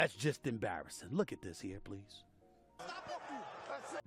That's just embarrassing. Look at this here, please.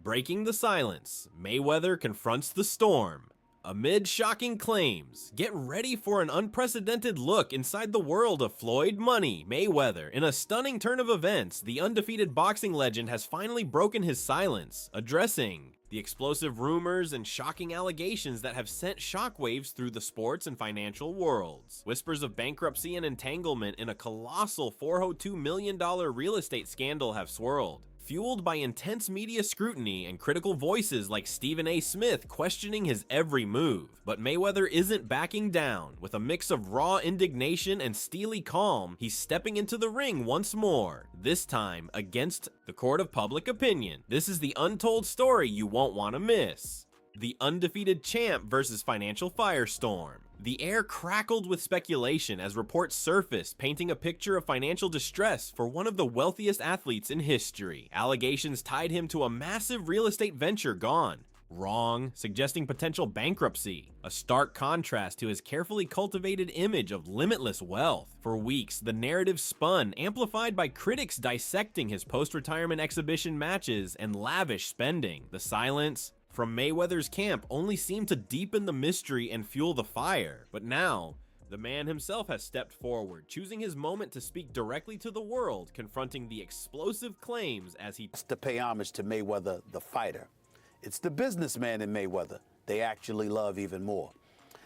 Breaking the silence, Mayweather confronts the storm. Amid shocking claims, get ready for an unprecedented look inside the world of Floyd Money Mayweather. In a stunning turn of events, the undefeated boxing legend has finally broken his silence, addressing the explosive rumors and shocking allegations that have sent shockwaves through the sports and financial worlds. Whispers of bankruptcy and entanglement in a colossal $402 million real estate scandal have swirled, fueled by intense media scrutiny and critical voices like Stephen A. Smith questioning his every move. But Mayweather isn't backing down. With a mix of raw indignation and steely calm, he's stepping into the ring once more, this time against the court of public opinion. This is the untold story you won't want to miss. The undefeated champ versus financial firestorm. The air crackled with speculation as reports surfaced, painting a picture of financial distress for one of the wealthiest athletes in history. Allegations tied him to a massive real estate venture gone wrong, suggesting potential bankruptcy, a stark contrast to his carefully cultivated image of limitless wealth. For weeks, the narrative spun, amplified by critics dissecting his post-retirement exhibition matches and lavish spending. The silence from Mayweather's camp only seemed to deepen the mystery and fuel the fire. But now, the man himself has stepped forward, choosing his moment to speak directly to the world, confronting the explosive claims as he To pay homage to Mayweather, the fighter. It's the businessman in Mayweather they actually love even more.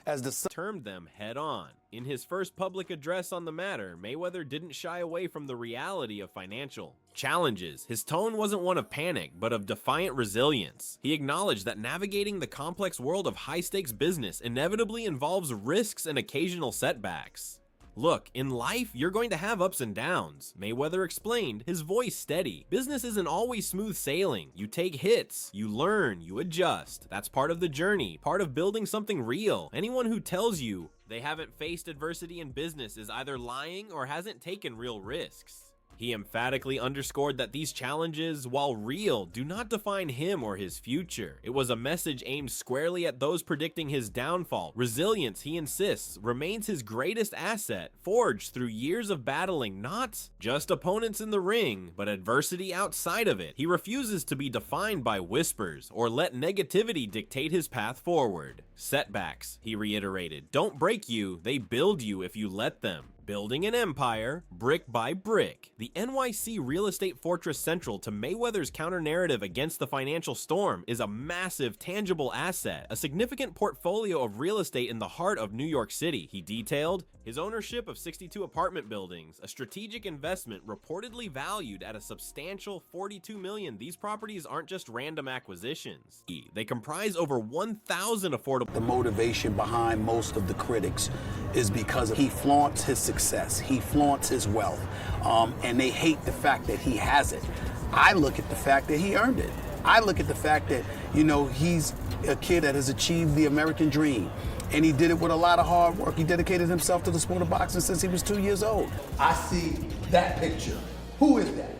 As the termed them head on. In his first public address on the matter, Mayweather didn't shy away from the reality of financial challenges. His tone wasn't one of panic, but of defiant resilience. He acknowledged that navigating the complex world of high-stakes business inevitably involves risks and occasional setbacks. Look, in life, you're going to have ups and downs, Mayweather explained, his voice steady. Business isn't always smooth sailing. You take hits, you learn, you adjust. That's part of the journey, part of building something real. Anyone who tells you they haven't faced adversity in business is either lying or hasn't taken real risks. He emphatically underscored that these challenges, while real, do not define him or his future. It was a message aimed squarely at those predicting his downfall. Resilience, he insists, remains his greatest asset, forged through years of battling not just opponents in the ring, but adversity outside of it. He refuses to be defined by whispers or let negativity dictate his path forward. Setbacks, he reiterated, don't break you, they build you if you let them. Building an empire, brick by brick. The NYC real estate fortress central to Mayweather's counter-narrative against the financial storm is a massive, tangible asset, a significant portfolio of real estate in the heart of New York City. He detailed his ownership of 62 apartment buildings, a strategic investment reportedly valued at a substantial $42 million. These properties aren't just random acquisitions. They comprise over 1,000 affordable. The motivation behind most of the critics is because he flaunts his success, he flaunts his wealth, and they hate the fact that he has it. I look at the fact that he earned it. I look at the fact that, you know, he's a kid that has achieved the American dream, and he did it with a lot of hard work. He dedicated himself to the sport of boxing since he was 2 years old. I see that picture. Who is that?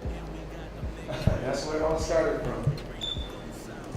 That's where it all started from.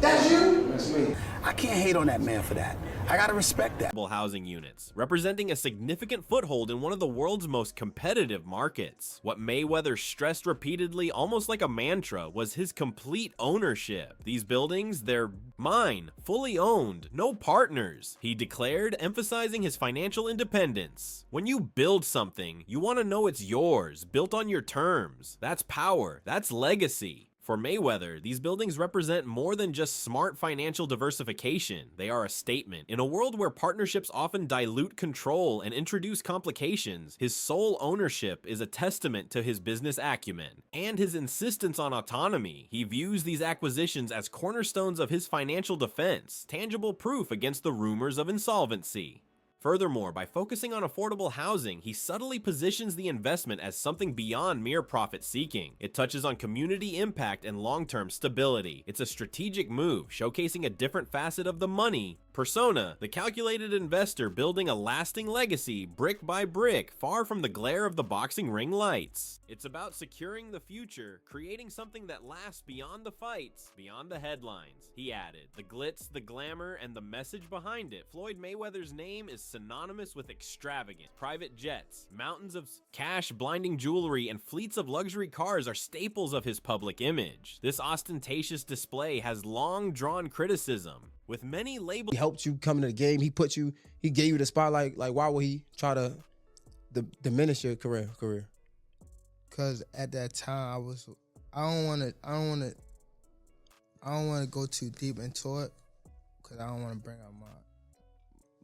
That's you? That's me. I can't hate on that man for that. I gotta respect that. Housing units, representing a significant foothold in one of the world's most competitive markets. What Mayweather stressed repeatedly, almost like a mantra, was his complete ownership. These buildings, they're mine, fully owned, no partners, he declared, emphasizing his financial independence. When you build something, you want to know it's yours, built on your terms. That's power, that's legacy. For Mayweather, these buildings represent more than just smart financial diversification. They are a statement. In a world where partnerships often dilute control and introduce complications, his sole ownership is a testament to his business acumen and his insistence on autonomy. He views these acquisitions as cornerstones of his financial defense, tangible proof against the rumors of insolvency. Furthermore, by focusing on affordable housing, he subtly positions the investment as something beyond mere profit-seeking. It touches on community impact and long-term stability. It's a strategic move, showcasing a different facet of the money Persona, the calculated investor building a lasting legacy brick by brick, far from the glare of the boxing ring lights. It's about securing the future, creating something that lasts beyond the fights, beyond the headlines. He added, the glitz, the glamour, and the message behind it. Floyd Mayweather's name is synonymous with extravagant. Private jets, mountains of cash, blinding jewelry, and fleets of luxury cars are staples of his public image. This ostentatious display has long drawn criticism, with many labels. He helped you come into the game. He gave you the spotlight. Like, why would he try to diminish your career? Cause at that time I don't want to go too deep into it, cause I don't want to bring up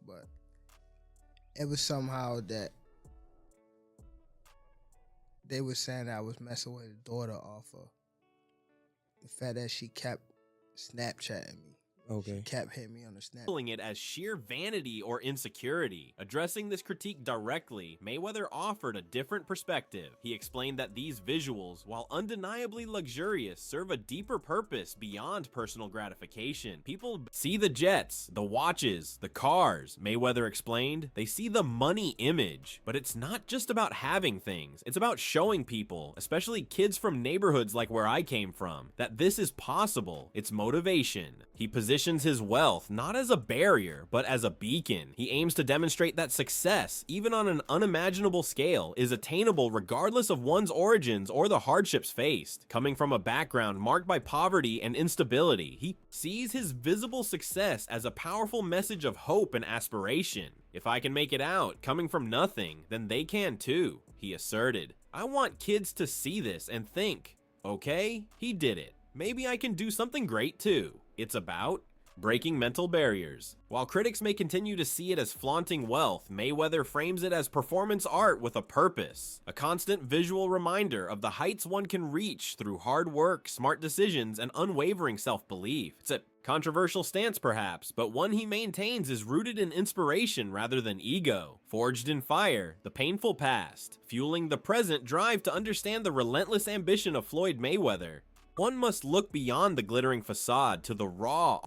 but it was somehow that they were saying that I was messing with the daughter off of the fact that she kept Snapchatting me. Okay. She kept hitting me on the snap. Labeling it as sheer vanity or insecurity. Addressing this critique directly, Mayweather offered a different perspective. He explained that these visuals, while undeniably luxurious, serve a deeper purpose beyond personal gratification. People see the jets, the watches, the cars, Mayweather explained. They see the money image, but it's not just about having things. It's about showing people, especially kids from neighborhoods like where I came from, that this is possible. It's motivation. He positions his wealth not as a barrier, but as a beacon. He aims to demonstrate that success, even on an unimaginable scale, is attainable regardless of one's origins or the hardships faced. Coming from a background marked by poverty and instability, he sees his visible success as a powerful message of hope and aspiration. If I can make it out, coming from nothing, then they can too, he asserted. I want kids to see this and think, okay, he did it. Maybe I can do something great too. It's about breaking mental barriers. While critics may continue to see it as flaunting wealth, Mayweather frames it as performance art with a purpose, a constant visual reminder of the heights one can reach through hard work, smart decisions, and unwavering self-belief. It's a controversial stance perhaps, but one he maintains is rooted in inspiration rather than ego. Forged in fire, the painful past, fueling the present drive to understand the relentless ambition of Floyd Mayweather. One must look beyond the glittering facade to the raw,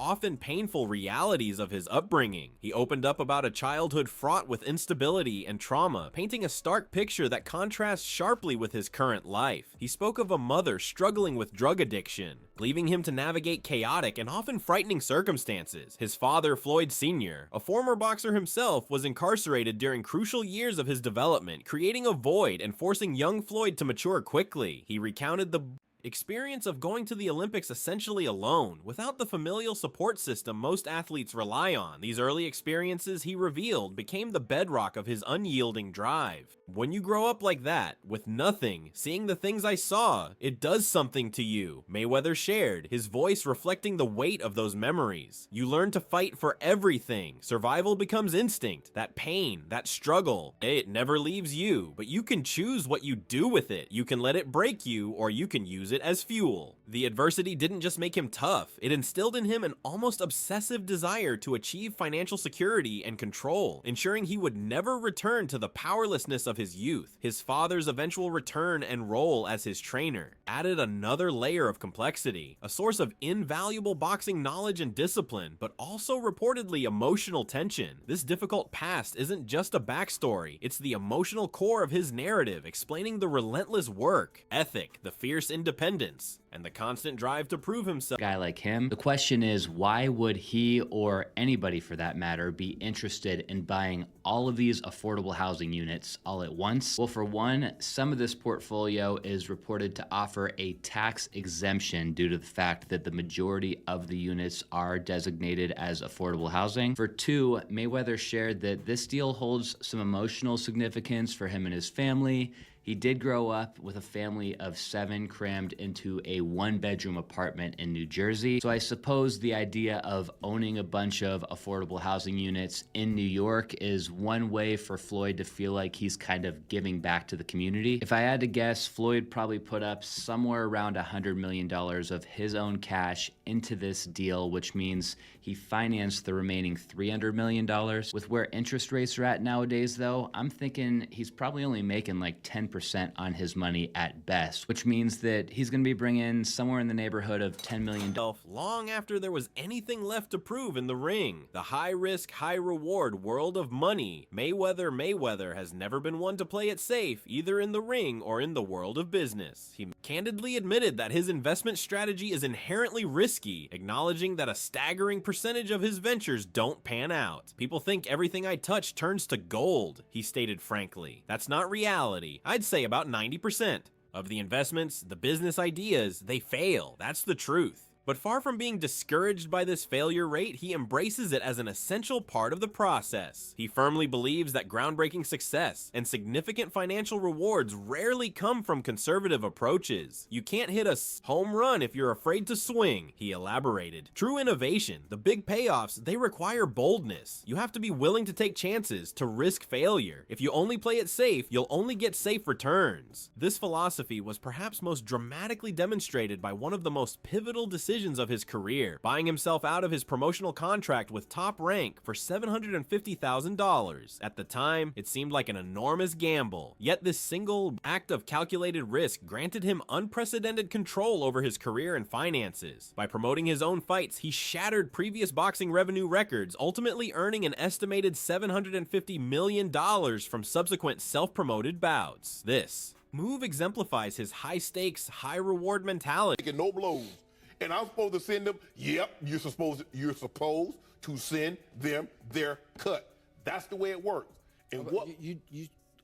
often painful realities of his upbringing. He opened up about a childhood fraught with instability and trauma, painting a stark picture that contrasts sharply with his current life. He spoke of a mother struggling with drug addiction, leaving him to navigate chaotic and often frightening circumstances. His father, Floyd Sr., a former boxer himself, was incarcerated during crucial years of his development, creating a void and forcing young Floyd to mature quickly. He recounted the experience of going to the Olympics essentially alone, without the familial support system most athletes rely on. These early experiences, he revealed, became the bedrock of his unyielding drive. When you grow up like that, with nothing, seeing the things I saw, it does something to you, Mayweather shared, his voice reflecting the weight of those memories. You learn to fight for everything. Survival becomes instinct. That pain, that struggle, it never leaves you, but you can choose what you do with it. You can let it break you, or you can use it as fuel. The adversity didn't just make him tough, it instilled in him an almost obsessive desire to achieve financial security and control, ensuring he would never return to the powerlessness of his youth. His father's eventual return and role as his trainer added another layer of complexity, a source of invaluable boxing knowledge and discipline, but also reportedly emotional tension. This difficult past isn't just a backstory, it's the emotional core of his narrative, explaining the relentless work, ethic, the fierce independence, and the constant drive to prove himself. A guy like him. The question is, why would he, or anybody for that matter, be interested in buying all of these affordable housing units all at once? Well, for one, some of this portfolio is reported to offer a tax exemption due to the fact that the majority of the units are designated as affordable housing. For two, Mayweather shared that this deal holds some emotional significance for him and his family. He did grow up with a family of 7 crammed into a 1-bedroom apartment in New Jersey. So I suppose the idea of owning a bunch of affordable housing units in New York is one way for Floyd to feel like he's kind of giving back to the community. If I had to guess, Floyd probably put up somewhere around $100 million of his own cash into this deal, which means he financed the remaining $300 million. With where interest rates are at nowadays, though, I'm thinking he's probably only making like 10% 20% on his money at best, which means that he's going to be bringing somewhere in the neighborhood of $10 million. Long after there was anything left to prove in the ring. The high-risk, high-reward world of money. Mayweather has never been one to play it safe, either in the ring or in the world of business. He candidly admitted that his investment strategy is inherently risky, acknowledging that a staggering percentage of his ventures don't pan out. People think everything I touch turns to gold, he stated frankly. That's not reality. I'd say about 90%. Of the investments, the business ideas, they fail. That's the truth. But far from being discouraged by this failure rate, he embraces it as an essential part of the process. He firmly believes that groundbreaking success and significant financial rewards rarely come from conservative approaches. You can't hit a home run if you're afraid to swing, he elaborated. True innovation, the big payoffs, they require boldness. You have to be willing to take chances, to risk failure. If you only play it safe, you'll only get safe returns. This philosophy was perhaps most dramatically demonstrated by one of the most pivotal decisions of his career, buying himself out of his promotional contract with Top Rank for $750,000. At the time, it seemed like an enormous gamble, yet this single act of calculated risk granted him unprecedented control over his career and finances. By promoting his own fights, he shattered previous boxing revenue records, ultimately earning an estimated $750 million from subsequent self-promoted bouts. This move exemplifies his high-stakes, high-reward mentality. Taking no blows. And I'm supposed to send them, yep, you're supposed to send them their cut. That's the way it works. And what you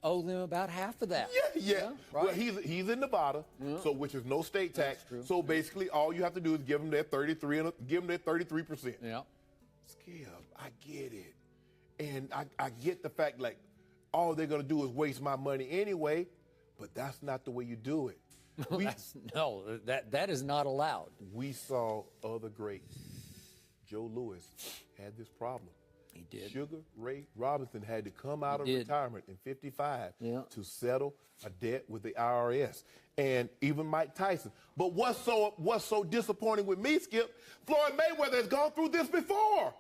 owe them about half of that. Yeah. Right? Well, he's in Nevada, so which is no state tax. So basically, all you have to do is give them their 33% Yeah. Skip, I get it, and I get the fact like all they're gonna do is waste my money anyway, but that's not the way you do it. That is not allowed. We saw other greats. Joe Louis had this problem. He did. Sugar Ray Robinson had to come out of retirement in '55 to settle a debt with the IRS, and even Mike Tyson. But what's so disappointing with me, Skip? Floyd Mayweather has gone through this before.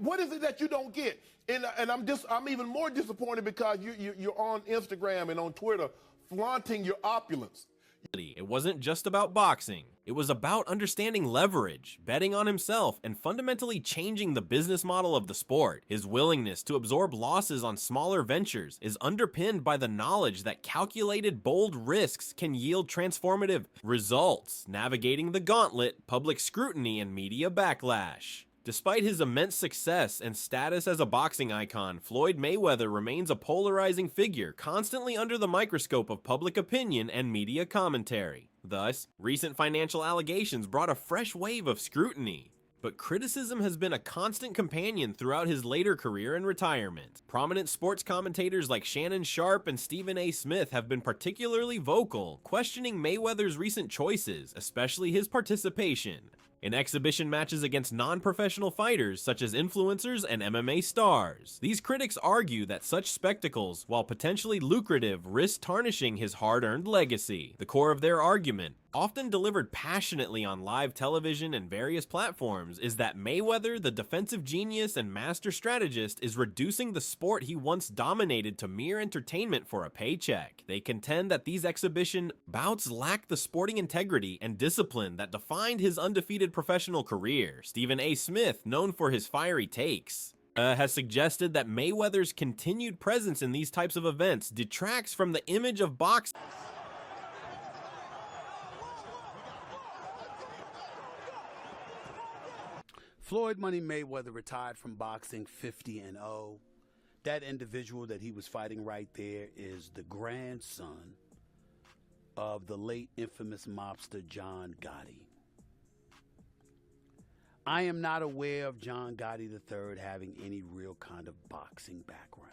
What is it that you don't get? And I'm even more disappointed because you're on Instagram and on Twitter flaunting your opulence. It wasn't just about boxing. It was about understanding leverage, betting on himself, and fundamentally changing the business model of the sport. His willingness to absorb losses on smaller ventures is underpinned by the knowledge that calculated, bold risks can yield transformative results, navigating the gauntlet, public scrutiny, and media backlash. Despite his immense success and status as a boxing icon, Floyd Mayweather remains a polarizing figure, constantly under the microscope of public opinion and media commentary. Thus, recent financial allegations brought a fresh wave of scrutiny. But criticism has been a constant companion throughout his later career and retirement. Prominent sports commentators like Shannon Sharpe and Stephen A. Smith have been particularly vocal, questioning Mayweather's recent choices, especially his participation in exhibition matches against non-professional fighters such as influencers and MMA stars. These critics argue that such spectacles, while potentially lucrative, risk tarnishing his hard-earned legacy. The core of their argument, often delivered passionately on live television and various platforms, is that Mayweather, the defensive genius and master strategist, is reducing the sport he once dominated to mere entertainment for a paycheck. They contend that these exhibition bouts lack the sporting integrity and discipline that defined his undefeated professional career. Stephen A. Smith, known for his fiery takes, has suggested that Mayweather's continued presence in these types of events detracts from the image of boxing. Floyd Money Mayweather retired from boxing 50-0. That individual that he was fighting right there is the grandson of the late infamous mobster John Gotti. I am not aware of John Gotti III having any real kind of boxing background.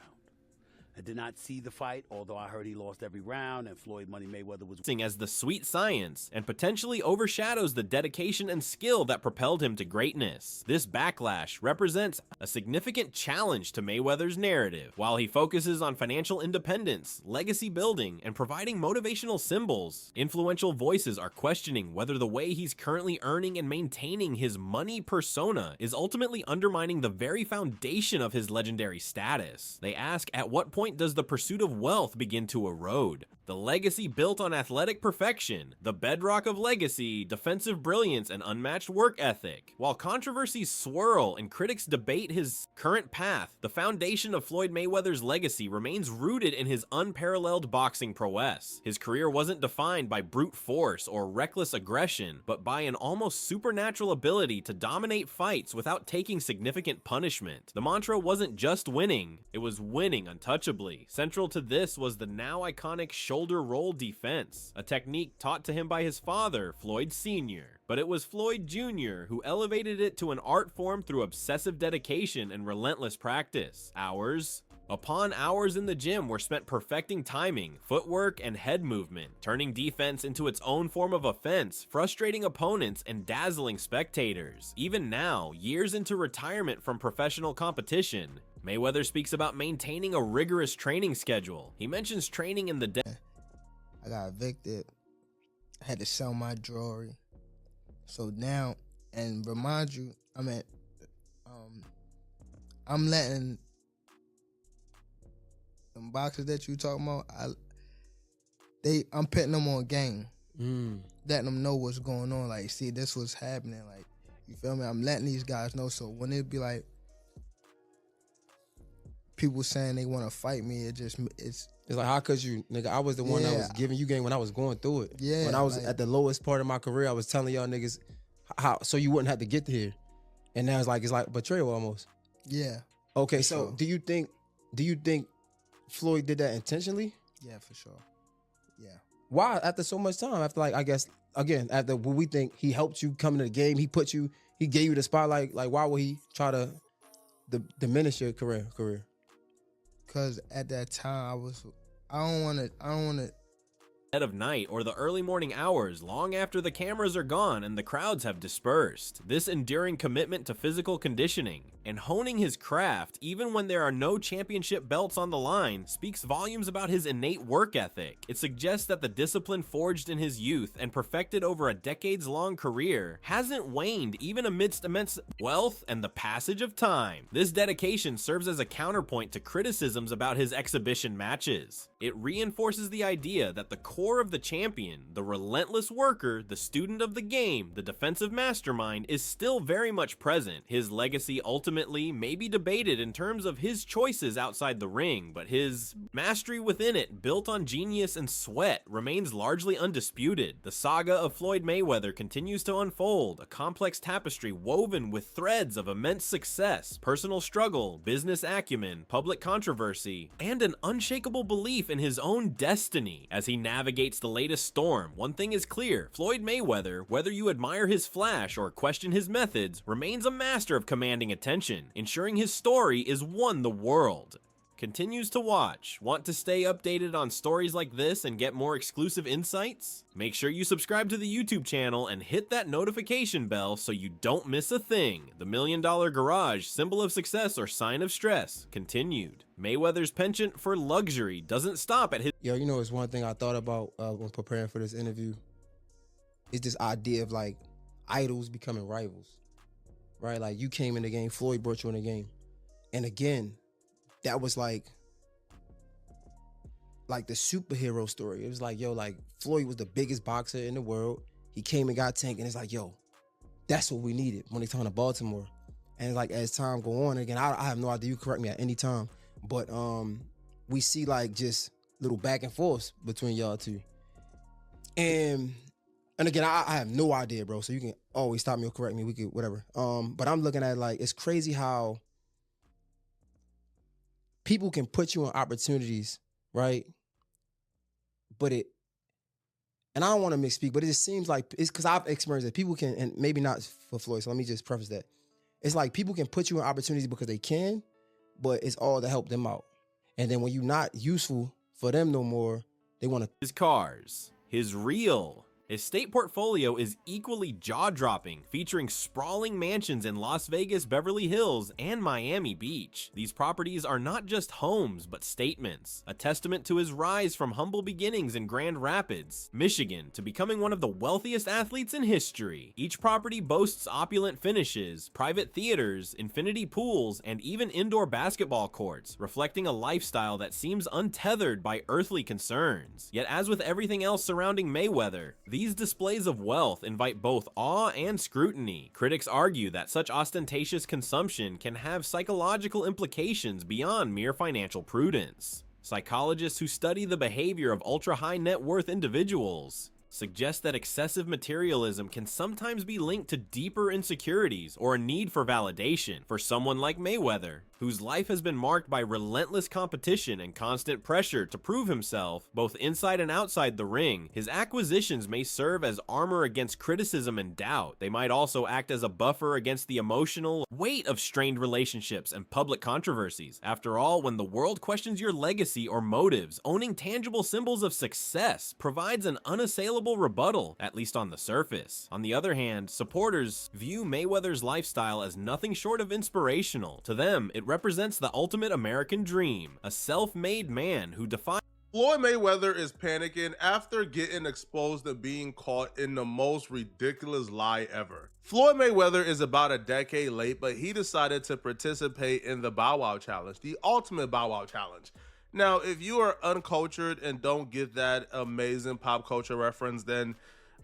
I did not see the fight, although I heard he lost every round and Floyd Money Mayweather was as the sweet science and potentially overshadows the dedication and skill that propelled him to greatness. This backlash represents a significant challenge to Mayweather's narrative. While he focuses on financial independence, legacy building, and providing motivational symbols, influential voices are questioning whether the way he's currently earning and maintaining his money persona is ultimately undermining the very foundation of his legendary status. They ask, at what point point does the pursuit of wealth begin to erode? The legacy built on athletic perfection, the bedrock of legacy, defensive brilliance, and unmatched work ethic. While controversies swirl and critics debate his current path, the foundation of Floyd Mayweather's legacy remains rooted in his unparalleled boxing prowess. His career wasn't defined by brute force or reckless aggression, but by an almost supernatural ability to dominate fights without taking significant punishment. The mantra wasn't just winning, it was winning untouchably. Central to this was the now iconic shoulder roll defense, a technique taught to him by his father, Floyd Sr. But it was Floyd Jr. who elevated it to an art form through obsessive dedication and relentless practice. Hours upon hours in the gym were spent perfecting timing, footwork, and head movement, turning defense into its own form of offense, frustrating opponents and dazzling spectators. Even now, years into retirement from professional competition, Mayweather speaks about maintaining a rigorous training schedule. He mentions training in the I got evicted. I had to sell my jewelry. So now, and remind you, I'm letting them boxers that you talking about, I'm putting them on game. Letting them know what's going on. Like, see, this was happening. Like, you feel me? I'm letting these guys know. So when it be like, people saying they want to fight me, it's like, how could you, nigga? I was the one that was giving you game when I was going through it. Yeah. When I was at the lowest part of my career, I was telling y'all niggas how, so you wouldn't have to get here. And now it's like betrayal almost. Yeah. Okay, for so sure. do you think Floyd did that intentionally? Yeah, for sure. Yeah. Why? After so much time, after like, I guess, again, after what we think he helped you come into the game, he gave you the spotlight. Like, why would he try to diminish your career? Cause at that time I don't want to dead of night or the early morning hours, long after the cameras are gone and the crowds have dispersed. This enduring commitment to physical conditioning and honing his craft, even when there are no championship belts on the line, speaks volumes about his innate work ethic. It suggests that the discipline forged in his youth and perfected over a decades-long career hasn't waned even amidst immense wealth and the passage of time. This dedication serves as a counterpoint to criticisms about his exhibition matches. It reinforces the idea that the core of the champion, the relentless worker, the student of the game, the defensive mastermind, is still very much present. His legacy ultimately may be debated in terms of his choices outside the ring, but his mastery within it, built on genius and sweat, remains largely undisputed. The saga of Floyd Mayweather continues to unfold, a complex tapestry woven with threads of immense success, personal struggle, business acumen, public controversy, and an unshakable belief in his own destiny. As he navigates the latest storm, one thing is clear: Floyd Mayweather, whether you admire his flash or question his methods, remains a master of commanding attention, ensuring his story is one the world continues to watch. Want to stay updated on stories like this and get more exclusive insights? Make sure you subscribe to the YouTube channel and hit that notification bell so you don't miss a thing. The $1 Million Garage, symbol of success or sign of stress, continued. Mayweather's penchant for luxury doesn't stop at his— Yo, you know, it's one thing I thought about when preparing for this interview. It's this idea of like idols becoming rivals, right? Like, you came in the game, Floyd brought you in the game. And again, that was like the superhero story. It was like, yo, like, Floyd was the biggest boxer in the world. He came and got Tank, and it's like, yo, that's what we needed when they come to Baltimore. And like, as time go on, again, I have no idea, you correct me at any time, but we see like just little back and forth between y'all two. And again, I have no idea, bro. So you can always stop me or correct me. We could, whatever. But I'm looking at, like, it's crazy how people can put you on opportunities, right? And I don't want to misspeak, but it just seems like, it's because I've experienced it. People can, and maybe not for Floyd, so let me just preface that. It's like people can put you in opportunities because they can, but it's all to help them out. And then when you're not useful for them no more, they want to— his cars, his real His state portfolio is equally jaw-dropping, featuring sprawling mansions in Las Vegas, Beverly Hills, and Miami Beach. These properties are not just homes, but statements, a testament to his rise from humble beginnings in Grand Rapids, Michigan, to becoming one of the wealthiest athletes in history. Each property boasts opulent finishes, private theaters, infinity pools, and even indoor basketball courts, reflecting a lifestyle that seems untethered by earthly concerns. Yet as with everything else surrounding Mayweather, these displays of wealth invite both awe and scrutiny. Critics argue that such ostentatious consumption can have psychological implications beyond mere financial prudence. Psychologists who study the behavior of ultra-high net worth individuals suggest that excessive materialism can sometimes be linked to deeper insecurities or a need for validation. For someone like Mayweather, whose life has been marked by relentless competition and constant pressure to prove himself, both inside and outside the ring, his acquisitions may serve as armor against criticism and doubt. They might also act as a buffer against the emotional weight of strained relationships and public controversies. After all, when the world questions your legacy or motives, owning tangible symbols of success provides an unassailable rebuttal, at least on the surface. On the other hand, supporters view Mayweather's lifestyle as nothing short of inspirational. To them, it represents the ultimate American dream, a self-made man who defies. Floyd Mayweather is panicking after getting exposed and being caught in the most ridiculous lie ever. Floyd Mayweather is about a decade late, but he decided to participate in the Bow Wow Challenge, the ultimate Bow Wow Challenge. Now, if you are uncultured and don't get that amazing pop culture reference, then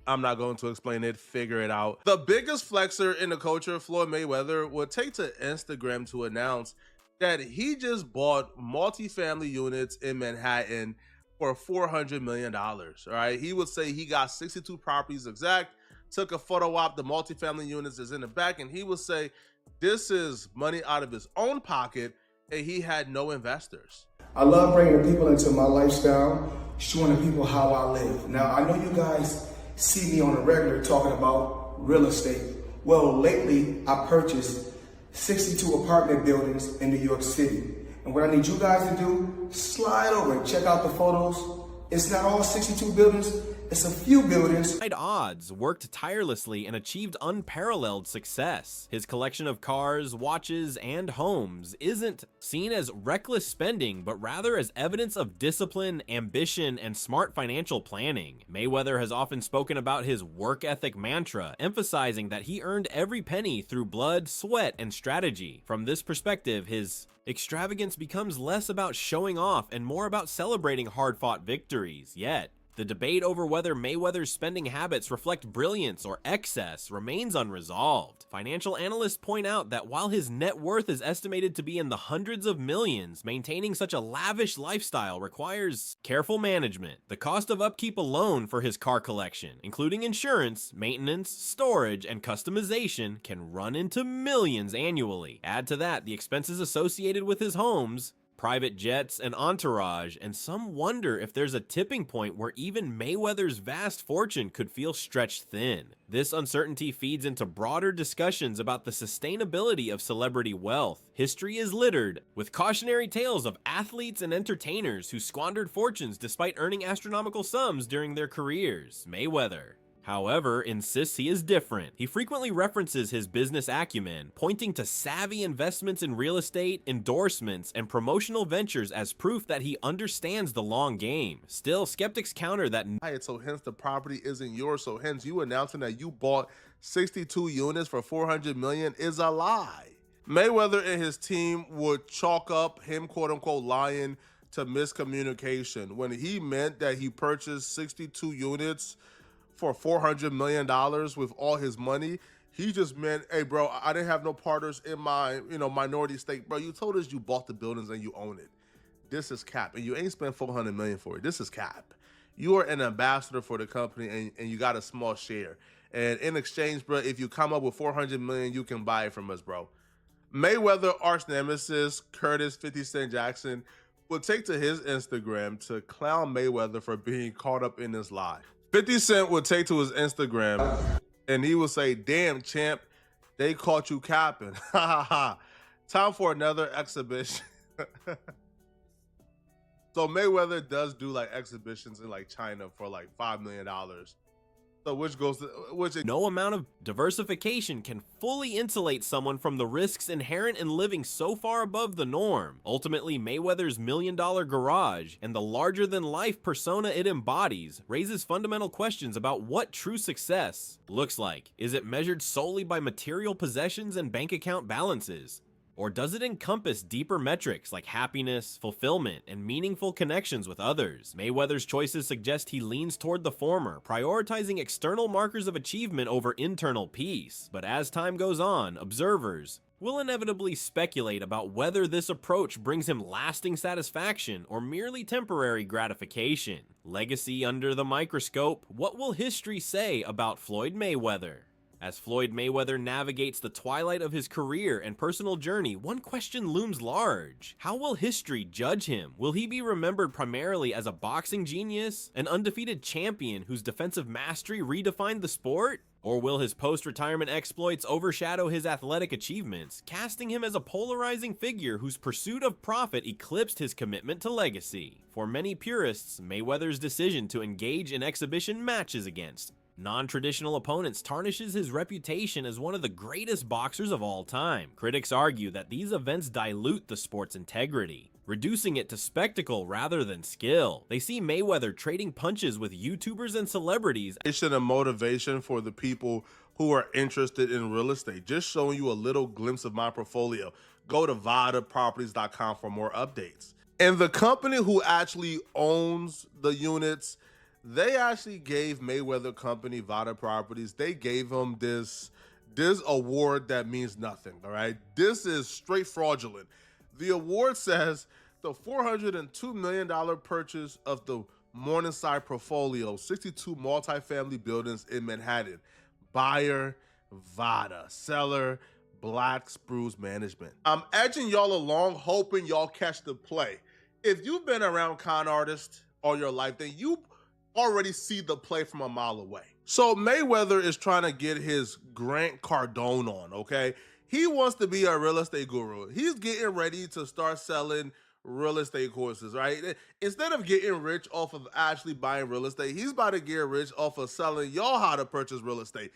I'm not going to explain it, figure it out. The biggest flexer in the culture, Floyd Mayweather, would take to Instagram to announce that he just bought multifamily units in Manhattan for $400 million, all right? He would say he got 62 properties exact, took a photo op, the multifamily units is in the back, and he would say this is money out of his own pocket, and he had no investors. I love bringing the people into my lifestyle, showing the people how I live. Now, I know you guys see me on a regular talking about real estate. Well, lately I purchased 62 apartment buildings in New York City. And what I need you guys to do, slide over and check out the photos. It's not all 62 buildings, it's a few buildings. Odds, worked tirelessly and achieved unparalleled success. His collection of cars, watches, and homes isn't seen as reckless spending, but rather as evidence of discipline, ambition, and smart financial planning. Mayweather has often spoken about his work ethic mantra, emphasizing that he earned every penny through blood, sweat, and strategy. From this perspective, his extravagance becomes less about showing off and more about celebrating hard-fought victories. Yet, the debate over whether Mayweather's spending habits reflect brilliance or excess remains unresolved. Financial analysts point out that while his net worth is estimated to be in the hundreds of millions, maintaining such a lavish lifestyle requires careful management. The cost of upkeep alone for his car collection, including insurance, maintenance, storage, and customization, can run into millions annually. Add to that the expenses associated with his homes, private jets, and entourage, and some wonder if there's a tipping point where even Mayweather's vast fortune could feel stretched thin. This uncertainty feeds into broader discussions about the sustainability of celebrity wealth. History is littered with cautionary tales of athletes and entertainers who squandered fortunes despite earning astronomical sums during their careers. Mayweather, however, insists he is different. He frequently references his business acumen, pointing to savvy investments in real estate, endorsements, and promotional ventures as proof that he understands the long game. Still, skeptics counter that So hence the property isn't yours, so hence you announcing that you bought 62 units for $400 million is a lie. Mayweather and his team would chalk up him quote-unquote lying to miscommunication when he meant that he purchased 62 units for $400 million with all his money. He just meant, hey bro, I didn't have no partners in my minority stake. Bro, you told us you bought the buildings and you own it. This is cap, and you ain't spent $400 million for it. This is cap. You are an ambassador for the company and you got a small share. And in exchange, bro, if you come up with $400 million, you can buy it from us, bro. Mayweather arch nemesis Curtis 50 Cent Jackson will take to his Instagram to clown Mayweather for being caught up in this lie. 50 Cent would take to his Instagram and he would say, damn, champ, they caught you capping. Ha ha ha. Time for another exhibition. So Mayweather does do like exhibitions in like China for like $5 million. So no amount of diversification can fully insulate someone from the risks inherent in living so far above the norm. Ultimately, Mayweather's million-dollar garage and the larger-than-life persona it embodies raises fundamental questions about what true success looks like. Is it measured solely by material possessions and bank account balances? Or does it encompass deeper metrics like happiness, fulfillment, and meaningful connections with others? Mayweather's choices suggest he leans toward the former, prioritizing external markers of achievement over internal peace. But as time goes on, observers will inevitably speculate about whether this approach brings him lasting satisfaction or merely temporary gratification. Legacy under the microscope, what will history say about Floyd Mayweather? As Floyd Mayweather navigates the twilight of his career and personal journey, one question looms large. How will history judge him? Will he be remembered primarily as a boxing genius, an undefeated champion whose defensive mastery redefined the sport? Or will his post-retirement exploits overshadow his athletic achievements, casting him as a polarizing figure whose pursuit of profit eclipsed his commitment to legacy? For many purists, Mayweather's decision to engage in exhibition matches against non-traditional opponents tarnishes his reputation as one of the greatest boxers of all time. Critics argue that these events dilute the sport's integrity, reducing it to spectacle rather than skill. They see Mayweather trading punches with YouTubers and celebrities. It's a motivation for the people who are interested in real estate. Just showing you a little glimpse of my portfolio. Go to VadaProperties.com for more updates. And the company who actually owns the units, they actually gave Mayweather Company, Vada Properties, they gave him this award that means nothing, all right? This is straight fraudulent. The award says the $402 million purchase of the Morningside portfolio, 62 multifamily buildings in Manhattan. Buyer, Vada. Seller, Black Spruce Management. I'm edging y'all along, hoping y'all catch the play. If you've been around con artists all your life, then you already see the play from a mile away. So Mayweather is trying to get his Grant Cardone on, okay? He wants to be a real estate guru. He's getting ready to start selling real estate courses, right? Instead of getting rich off of actually buying real estate, he's about to get rich off of selling y'all how to purchase real estate.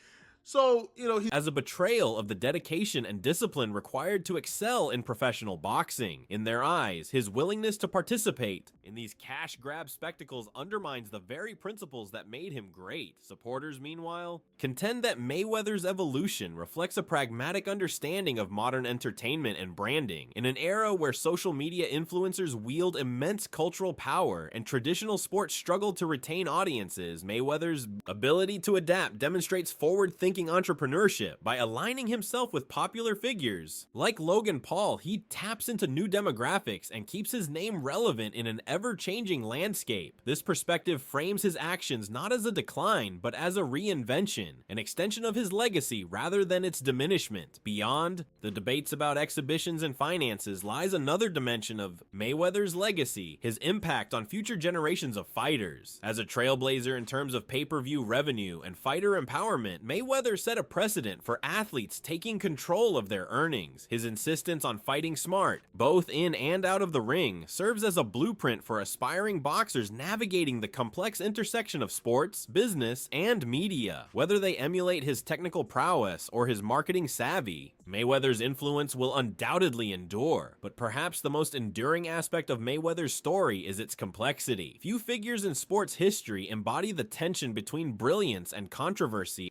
So, as a betrayal of the dedication and discipline required to excel in professional boxing. In their eyes, his willingness to participate in these cash grab spectacles undermines the very principles that made him great. Supporters, meanwhile, contend that Mayweather's evolution reflects a pragmatic understanding of modern entertainment and branding. In an era where social media influencers wield immense cultural power and traditional sports struggle to retain audiences, Mayweather's ability to adapt demonstrates forward-thinking entrepreneurship by aligning himself with popular figures. Like Logan Paul, he taps into new demographics and keeps his name relevant in an ever-changing landscape. This perspective frames his actions not as a decline, but as a reinvention, an extension of his legacy rather than its diminishment. Beyond the debates about exhibitions and finances lies another dimension of Mayweather's legacy, his impact on future generations of fighters. As a trailblazer in terms of pay-per-view revenue and fighter empowerment, Mayweather set a precedent for athletes taking control of their earnings. His insistence on fighting smart, both in and out of the ring, serves as a blueprint for aspiring boxers navigating the complex intersection of sports, business, and media. Whether they emulate his technical prowess or his marketing savvy, Mayweather's influence will undoubtedly endure, but perhaps the most enduring aspect of Mayweather's story is its complexity. Few figures in sports history embody the tension between brilliance and controversy.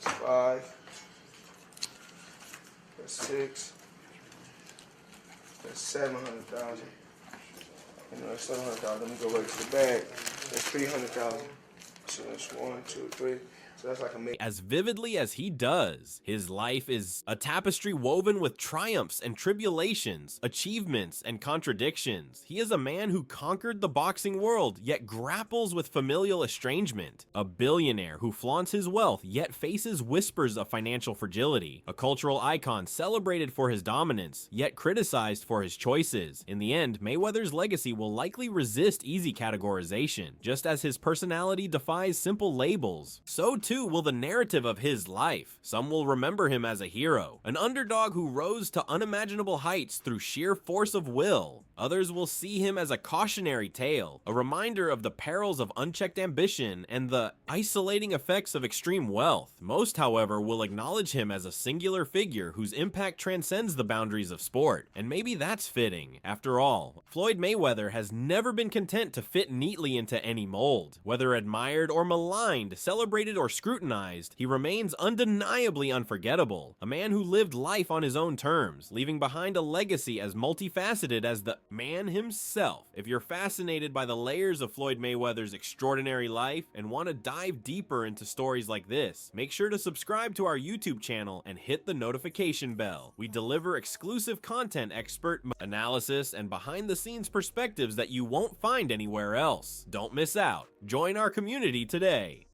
That's 5. That's 6. That's 700,000. That's 700,000. Let me go right to the bag. That's 300,000. So that's 1, 2, 3. So that's like a as vividly as he does. His life is a tapestry woven with triumphs and tribulations, achievements and contradictions. He is a man who conquered the boxing world, yet grapples with familial estrangement. A billionaire who flaunts his wealth, yet faces whispers of financial fragility. A cultural icon celebrated for his dominance, yet criticized for his choices. In the end, Mayweather's legacy will likely resist easy categorization. Just as his personality defies simple labels, so too too will the narrative of his life. Some will remember him as a hero, an underdog who rose to unimaginable heights through sheer force of will. Others will see him as a cautionary tale, a reminder of the perils of unchecked ambition and the isolating effects of extreme wealth. Most, however, will acknowledge him as a singular figure whose impact transcends the boundaries of sport. And maybe that's fitting. After all, Floyd Mayweather has never been content to fit neatly into any mold. Whether admired or maligned, celebrated or scrutinized, he remains undeniably unforgettable. A man who lived life on his own terms, leaving behind a legacy as multifaceted as the man himself. If you're fascinated by the layers of Floyd Mayweather's extraordinary life and want to dive deeper into stories like this, make sure to subscribe to our YouTube channel and hit the notification bell. We deliver exclusive content, expert analysis, and behind-the-scenes perspectives that you won't find anywhere else. Don't miss out. Join our community today.